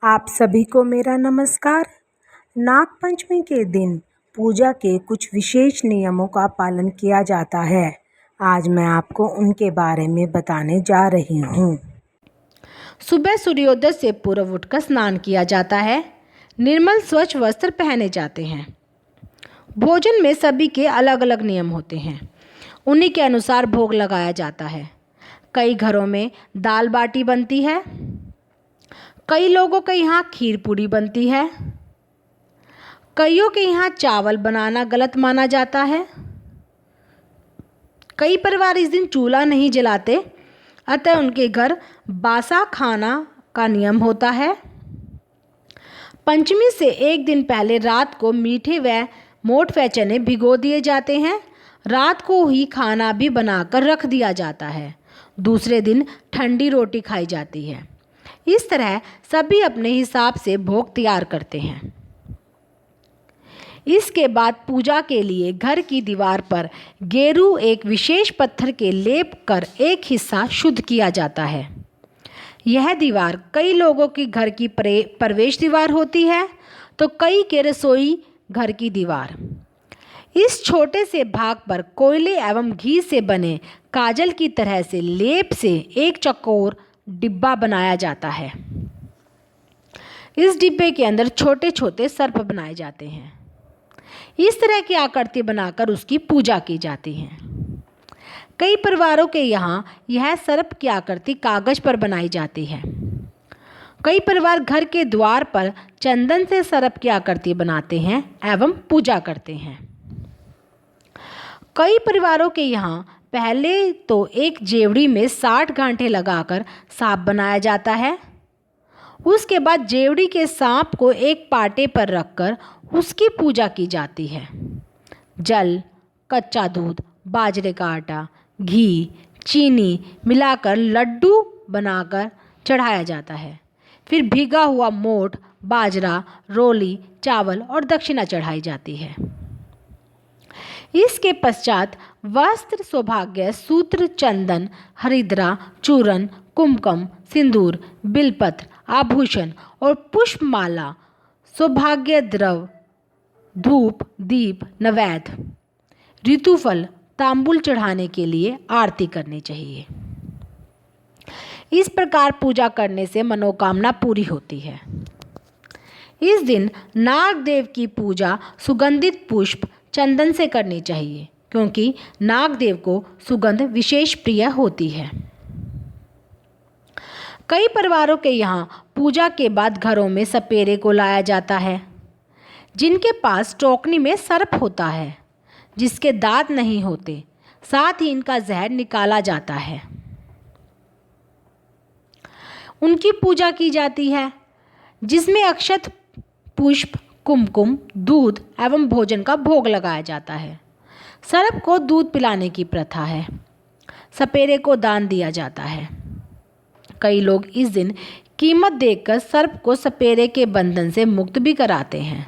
आप सभी को मेरा नमस्कार। नागपंचमी के दिन पूजा के कुछ विशेष नियमों का पालन किया जाता है। आज मैं आपको उनके बारे में बताने जा रही हूँ। सुबह सूर्योदय से पूर्व उठकर स्नान किया जाता है। निर्मल स्वच्छ वस्त्र पहने जाते हैं। भोजन में सभी के अलग अलग नियम होते हैं। उन्हीं के अनुसार भोग लगाया जाता है। कई घरों में दाल बाटी बनती है। कई लोगों के यहाँ खीर पूड़ी बनती है। कईयों के यहाँ चावल बनाना गलत माना जाता है। कई परिवार इस दिन चूल्हा नहीं जलाते, अतः उनके घर बासा खाना का नियम होता है। पंचमी से एक दिन पहले रात को मीठे व मोठ व चने भिगो दिए जाते हैं। रात को ही खाना भी बनाकर रख दिया जाता है। दूसरे दिन ठंडी रोटी खाई जाती है। इस तरह सभी अपने हिसाब से भोग तैयार करते हैं। इसके बाद पूजा के लिए घर की दीवार पर गेरू एक विशेष पत्थर के लेप कर एक हिस्सा शुद्ध किया जाता है। यह दीवार कई लोगों की घर की प्रवेश दीवार होती है, तो कई के रसोई घर की दीवार। इस छोटे से भाग पर कोयले एवं घी से बने काजल की तरह से लेप से एक चौकोर डिब्बा बनाया जाता है। इस डिब्बे के अंदर छोटे छोटे सर्प बनाए जाते हैं। इस तरह की आकृति बनाकर उसकी पूजा की जाती है। कई परिवारों के यहाँ यह सर्प की आकृति कागज पर बनाई जाती है। कई परिवार घर के द्वार पर चंदन से सर्प की आकृति बनाते हैं एवं पूजा करते हैं। कई परिवारों के यहाँ पहले तो एक जेवड़ी में 60 गांठें लगाकर सांप बनाया जाता है। उसके बाद जेवड़ी के सांप को एक पाटे पर रखकर उसकी पूजा की जाती है। जल, कच्चा दूध, बाजरे का आटा, घी, चीनी मिलाकर लड्डू बनाकर चढ़ाया जाता है। फिर भीगा हुआ मोठ, बाजरा, रोली, चावल और दक्षिणा चढ़ाई जाती है। इसके पश्चात वस्त्र, सौभाग्य सूत्र, चंदन, हरिद्रा, चूरन, कुमकुम, सिंदूर, बिलपत्र, आभूषण और पुष्पमाला, सौभाग्य द्रव, धूप, दीप, नैवेद्य, ऋतुफल, तांबुल चढ़ाने के लिए आरती करनी चाहिए। इस प्रकार पूजा करने से मनोकामना पूरी होती है। इस दिन नाग देव की पूजा सुगंधित पुष्प, चंदन से करनी चाहिए, क्योंकि नाग देव को सुगंध विशेष प्रिय होती है। कई परिवारों के यहाँ पूजा के बाद घरों में सपेरे को लाया जाता है, जिनके पास टोकनी में सर्प होता है, जिसके दांत नहीं होते। साथ ही इनका जहर निकाला जाता है। उनकी पूजा की जाती है, जिसमें अक्षत, पुष्प, कुमकुम, दूध एवं भोजन का भोग लगाया जाता है। सर्प को दूध पिलाने की प्रथा है। सपेरे को दान दिया जाता है। कई लोग इस दिन कीमत देकर सर्प को सपेरे के बंधन से मुक्त भी कराते हैं।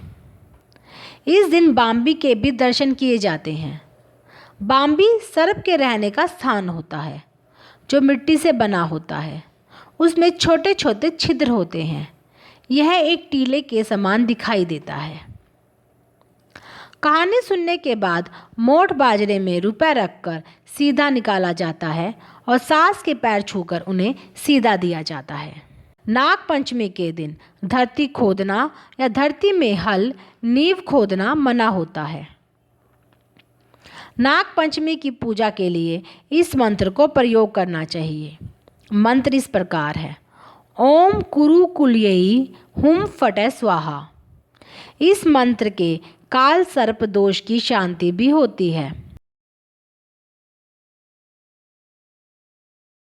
इस दिन बाम्बी के भी दर्शन किए जाते हैं। बाम्बी सर्प के रहने का स्थान होता है, जो मिट्टी से बना होता है। उसमें छोटे छोटे छिद्र होते हैं। यह एक टीले के समान दिखाई देता है। कहानी सुनने के बाद मोठ बाजरे में रुपए रखकर सीधा निकाला जाता है और सास के पैर छूकर उन्हें सीधा दिया जाता है। नाग पंचमी के दिन धरती खोदना या धरती में हल, नींव खोदना मना होता है। नाग पंचमी की पूजा के लिए इस मंत्र को प्रयोग करना चाहिए। मंत्र इस प्रकार है: ओम कुरु कुल्यई हुम फटे स्वाहा। इस मंत्र के काल सर्प दोष की शांति भी होती है।